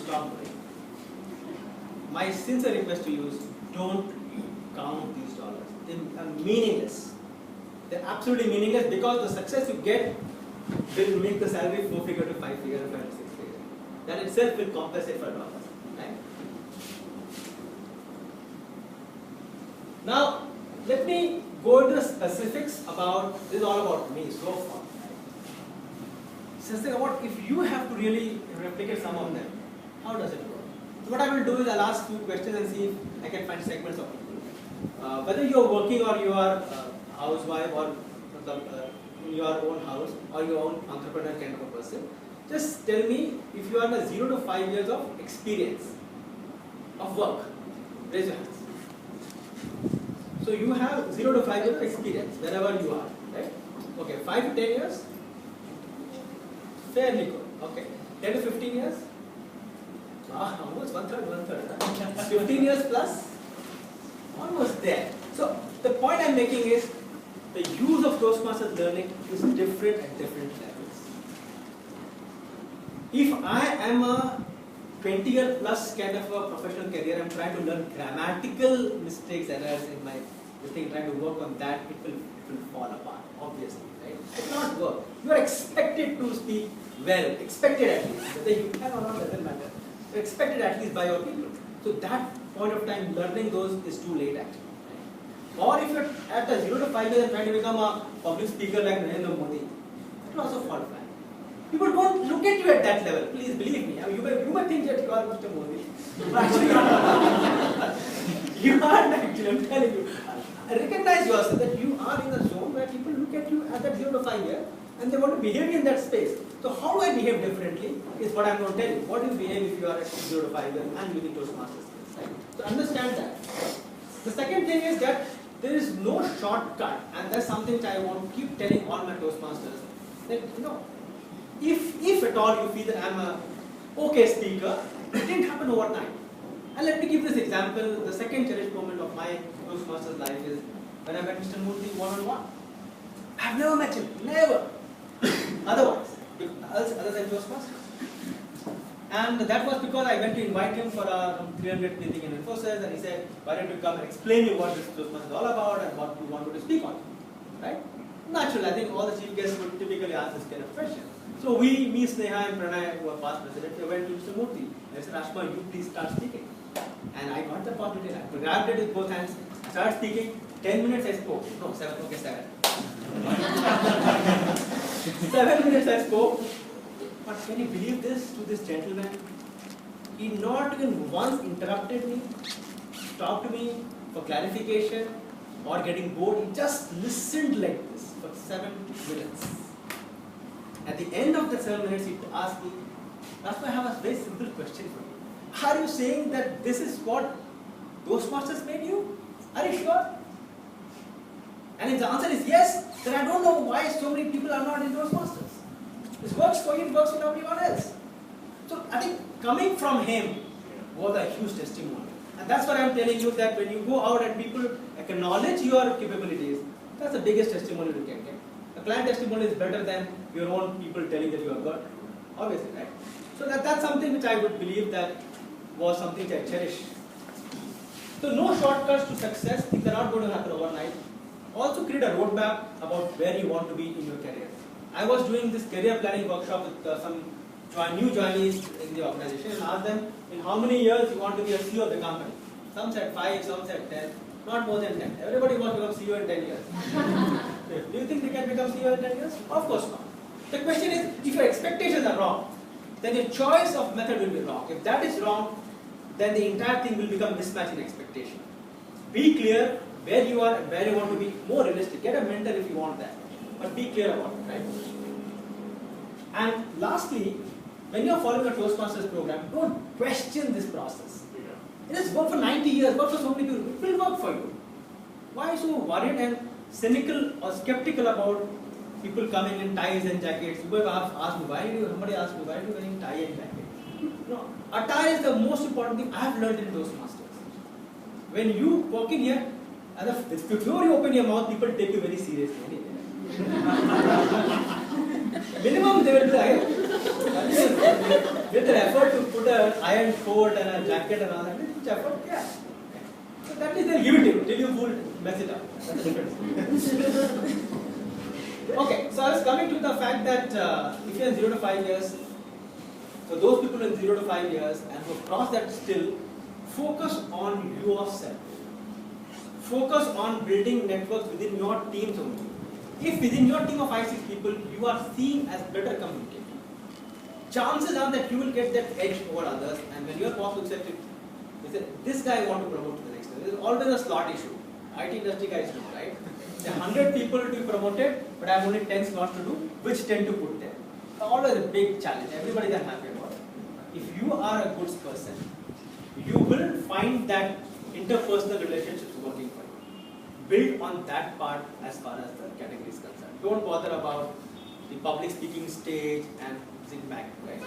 stop doing. My sincere request to you is don't count these dollars. They are meaningless. They're absolutely meaningless because the success you get will make the salary 4-figure to 5-figure or 5 to 6-figure. That itself will compensate for dollars. Right? Now, let me go into the specifics about, this is all about me so far. Specific about if you have to really replicate some of them, how does it work? So what I will do is I'll ask few questions and see if I can find segments of people. Whether you are working or you are a housewife or in your own house or your own entrepreneur kind of a person, just tell me if you are in a 0 to 5 years of experience of work. Raise your hands. So you have 0 to 5 years of experience wherever you are, right? Okay, 5 to 10 years? Fairly good. Okay. 10 to 15 years? Almost one third. 15 years plus? Almost there. So the point I'm making is the use of Toastmasters learning is different at different levels. If I am a 20-year plus kind of a professional career, I'm trying to learn grammatical mistakes, errors in my thing, trying to work on that, it will fall apart, obviously, right? It will not work. You are expected to speak well, expected at least. Whether you can or not doesn't matter. You're expected at least by your people. So that point of time, learning those is too late actually. Right? Or if you're at the 0 to 5 years and trying to become a public speaker like Narendra Modi, that will also fall flat. People don't look at you at that level. Please believe me. You may think that you are Mr. Modi. Actually, you are actually, I'm telling you. Recognize yourself that you are in a zone where people look at you at that 0 to 5 year and they want to behave in that space. So how do I behave differently is what I'm going to tell you. What do you behave if you are at 0 to 5 year and using Toastmasters skills, right? So understand that. The second thing is that there is no shortcut, and that's something which I want to keep telling all my Toastmasters. That if at all you feel that I'm a okay speaker, it didn't happen overnight. And let me give this example. The second cherished moment of my Toastmasters life is when I met Mr. Murthy one-on-one. I've never met him, never. Other than Toastmasters. And that was because I went to invite him for a 300 meeting in Infosys, and he said, why don't you come and explain me what this Toastmasters is all about and what you want me to speak on. Right? Naturally, I think all the chief guests would typically ask this kind of question. So me, Sneha and Pranay, who are past presidents, we went to Mr. Murthy. I said, Ashma, you please start speaking. And I got the opportunity. I grabbed it with both hands, started speaking. 10 minutes I spoke. No, 7. Okay, 7. 7 minutes I spoke. But can you believe this to this gentleman? He not even once interrupted me, stopped me for clarification or getting bored. He just listened like this for 7 minutes. At the end of the 7 minutes, he asked me, that's why I have a very simple question for you. Are you saying that this is what Toastmasters made you? Are you sure? And if the answer is yes, then I don't know why so many people are not in Toastmasters. This works for you, it works for everyone else. So I think coming from him was a huge testimony. And that's what I'm telling you, that when you go out and people acknowledge your capabilities, that's the biggest testimony you can get. A client testimony is better than your own people telling that you are good. Obviously, right? So that's something which I would believe that was something that I cherish. So no shortcuts to success. Things are not going to happen overnight. Also create a roadmap about where you want to be in your career. I was doing this career planning workshop with some new joinees in the organization and asked them, in how many years you want to be a CEO of the company? Some said 5, some said 10, not more than 10. Everybody wants to become CEO in 10 years. Do you think they can become CEO in 10 years? Of course not. The question is, if your expectations are wrong, then your choice of method will be wrong. If that is wrong, then the entire thing will become mismatch in expectation. Be clear where you are and where you want to be, more realistic. Get a mentor if you want that. But be clear about it, right? And lastly, when you are following a Toastmasters program, don't question this process. It has worked for 90 years, worked for so many people. It will work for you. Why so worried and cynical or skeptical about people coming in ties and jackets? You ask me, somebody asked me, why are you wearing tie and jacket? No, attire is the most important thing I have learned in Toastmasters. When you walk in here, before you open your mouth, people take you very seriously. Minimum they will be like, With the effort to put an iron coat and a jacket and all that, which effort? Yeah. So that is they'll give it to you till you will mess it up. That's the difference. Okay, so I was coming to the fact that if you're in 0 to 5 years, so those people in 0 to 5 years and who cross that still, focus on yourself. Focus on building networks within your teams only. If within your team of 5-6 people, you are seen as better communicator, chances are that you will get that edge over others, and when your boss looks at it, they say, this guy I want to promote to the next level. There is always a slot issue. IT industry guys do, right? There are 100 people to be promoted, but I have only 10 slots to do, which 10 to put there. Always a big challenge. Everybody is unhappy about it. If you are a good person, you will find that interpersonal relationships working for you. Build on that part as far as the category is concerned. Don't bother about the public speaking stage and zig back, right?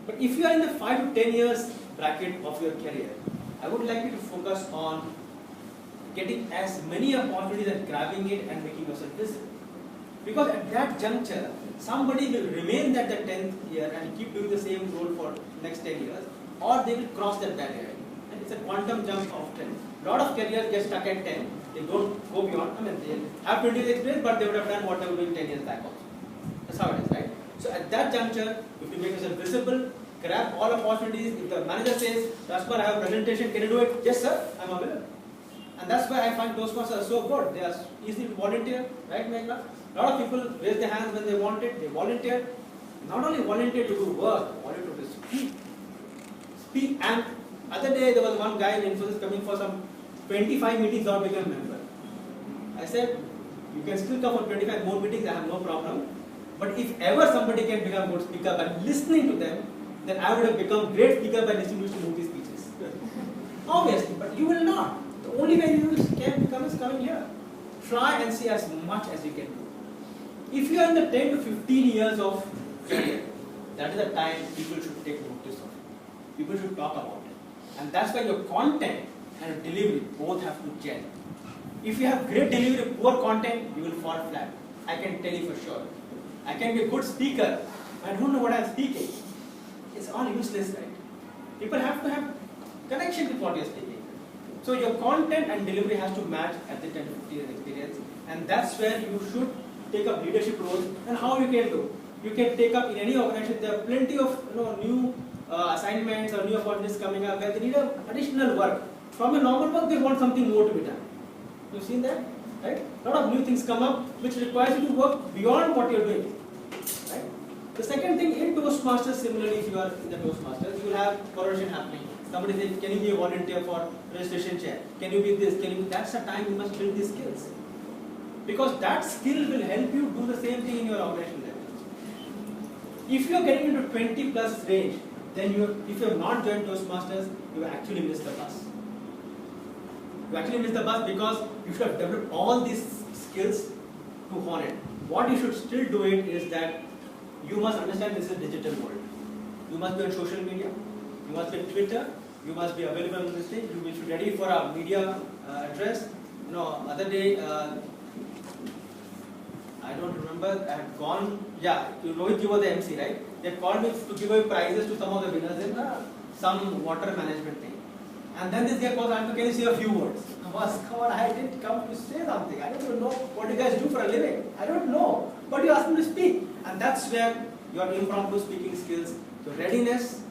But if you are in the 5 to 10 years bracket of your career, I would like you to focus on getting as many opportunities and grabbing it and making yourself visible. Because at that juncture, somebody will remain at the 10th year and keep doing the same role for next 10 years, or they will cross that barrier. And it's a quantum jump of 10. A lot of careers get stuck at 10. They don't go beyond. I mean, they have 20 years experience, but they would have done what they were doing 10 years back also. That's how it is, right? So at that juncture, you have to make yourself visible, grab all opportunities. If the manager says, Rajkumar, I have a presentation, can you do it? Yes, sir, I'm available. And that's why I find Toastmasters are so good. They are easy to volunteer, right, Meghna? A lot of people raise their hands when they want it, they volunteer. Not only volunteer to do work, volunteer to speak. Speak, and other day there was one guy in Infosys coming for some 25 meetings or become a member. I said, you can still come for 25 more meetings, I have no problem. But if ever somebody can become a good speaker by listening to them, then I would have become great speaker by listening to movie speeches. Obviously, but you will not. The only way you can become is coming here. Try and see as much as you can do. If you are in the 10 to 15 years of career, that is the time people should take notice of it. People should talk about it. And that's why your content and delivery both have to gel. If you have great delivery, poor content, you will fall flat. I can tell you for sure. I can be a good speaker. I don't know what I'm speaking. It's all useless, right? People have to have connection with what you're speaking. So your content and delivery has to match at the 10 to 15 years experience. And that's where you should take up leadership roles. And how you can do? You can take up in any organization. There are plenty of new assignments or new opportunities coming up where they need additional work. From a normal work, they want something more to be done. You've seen that? Right? A lot of new things come up which requires you to work beyond what you're doing. Right? The second thing, in Toastmasters, similarly, if you are in the Toastmasters, you will have collaboration happening. Somebody says, can you be a volunteer for registration chair? Can you be this? Can you be? That's the time you must build these skills. Because that skill will help you do the same thing in your organization level. If you are getting into 20 plus range, then if you have not joined Toastmasters, you actually missed the bus. You actually missed the bus because you should have developed all these skills to hone it. What you should still do it is that you must understand this is a digital world. You must be on social media. You must be on Twitter. You must be available on this thing. You should be ready for a media address. Other day, I don't remember, I had gone, Rohit, you were the MC, right? They called me to give away prizes to some of the winners in some water management thing. And then this guy calls, can you say a few words? Boss, come on, I didn't come to say something. I don't even know what you guys do for a living. I don't know. But you asked me to speak. And that's where your impromptu speaking skills, your readiness,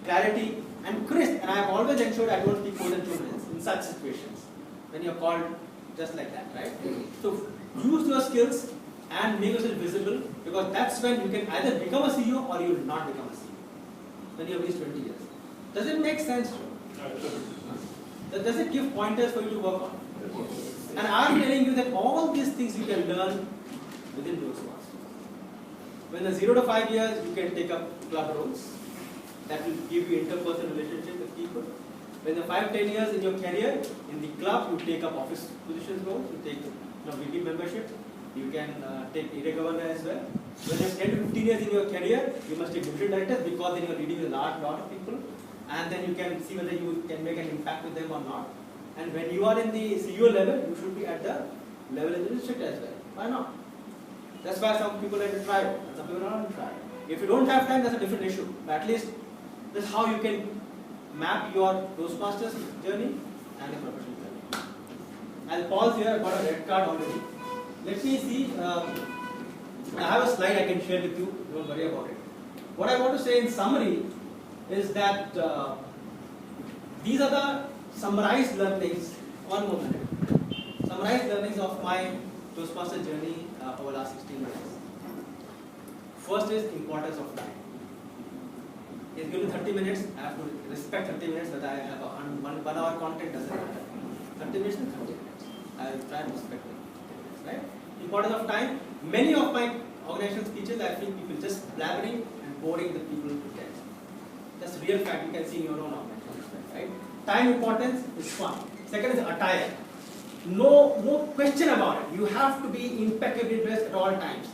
clarity, and crisp. And I have always ensured I don't speak more than 2 minutes in such situations. When you're called just like that, right? So use your skills and make yourself visible, because that's when you can either become a CEO or you will not become a CEO when you have reached 20 years. Does it make sense? Does it give pointers for you to work on? And I'm telling you that all these things you can learn within Toastmasters. When the 0 to 5 years, you can take up club roles that will give you interpersonal relationship with people. When the 5-10 years in your career, in the club, you take up office positions roles, you take VP membership, you can take area governor as well. When you have 10 to 15 years in your career, you must take division directors, because then you are leading a lot of people. And then you can see whether you can make an impact with them or not. And when you are in the CEO level, you should be at the level in the district as well. Why not? That's why some people like to try it, and some people are not try it. If you don't have time, that's a different issue. But at least that's how you can map your Toastmasters journey and a professional journey. I'll pause here. I've got a red card already. Let me see. I have a slide I can share with you. Don't worry about it. What I want to say in summary is that these are the summarized learnings. One more minute. Summarized learnings of my Toastmaster journey over the last 16 months. First is importance of time. It's given 30 minutes. I have to respect 30 minutes, but I have a 1 hour content doesn't matter. 30 minutes and 30 minutes. I will try and respect it. Right? Importance of time. Many of my organization speeches, I feel people just blabbering and boring the people to death. That's a real fact. You can see in your own organization. Right? Time importance is fun. Second is attire. No question about it. You have to be impeccably dressed at all times.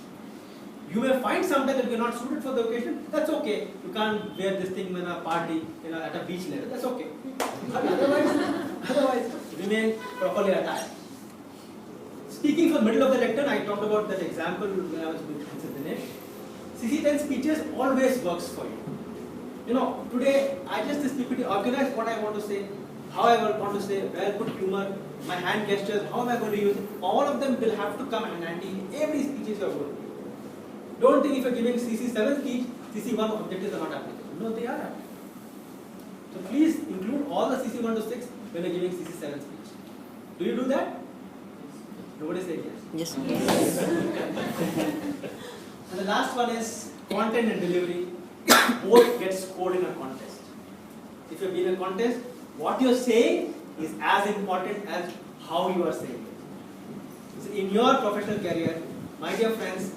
You may find sometimes that you're not suited for the occasion. That's okay. You can't wear this thing in a party, at a beach later. That's okay. But otherwise, remain properly attired. Speaking for middle of the lecture, I talked about that example when I was with Dinesh. CC10 speeches always works for you. Today I just this PPT organized what I want to say, how I want to say, where put humor, my hand gestures, how am I going to use it. All of them will have to come handy in every speech you are going to give. Don't think if you are giving CC7 speech, CC1 objectives are not applicable. No, they are applicable. So please include all the CC1 to 6 when you are giving CC7 speech. Do you do that? Nobody say yes. Yes. And the last one is content and delivery. Both get scored in a contest. If you're in a contest, what you're saying is as important as how you are saying it. So in your professional career, my dear friends,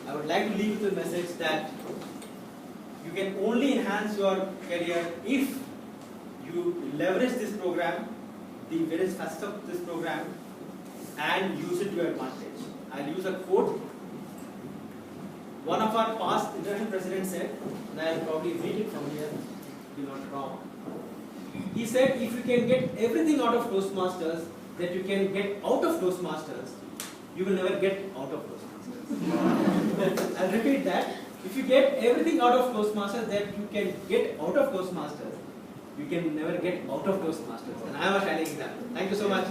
I would like to leave you the message that you can only enhance your career if you leverage this program, the various facets of this program, and use it to your advantage. I'll use a quote. One of our past international presidents said, and I'll probably read it from here, if you're not wrong. He said, if you can get everything out of Toastmasters that you can get out of Toastmasters, you will never get out of Toastmasters. I'll repeat that. If you get everything out of Toastmasters that you can get out of Toastmasters, you can never get out of Toastmasters. And I am a shining example. Thank you so much.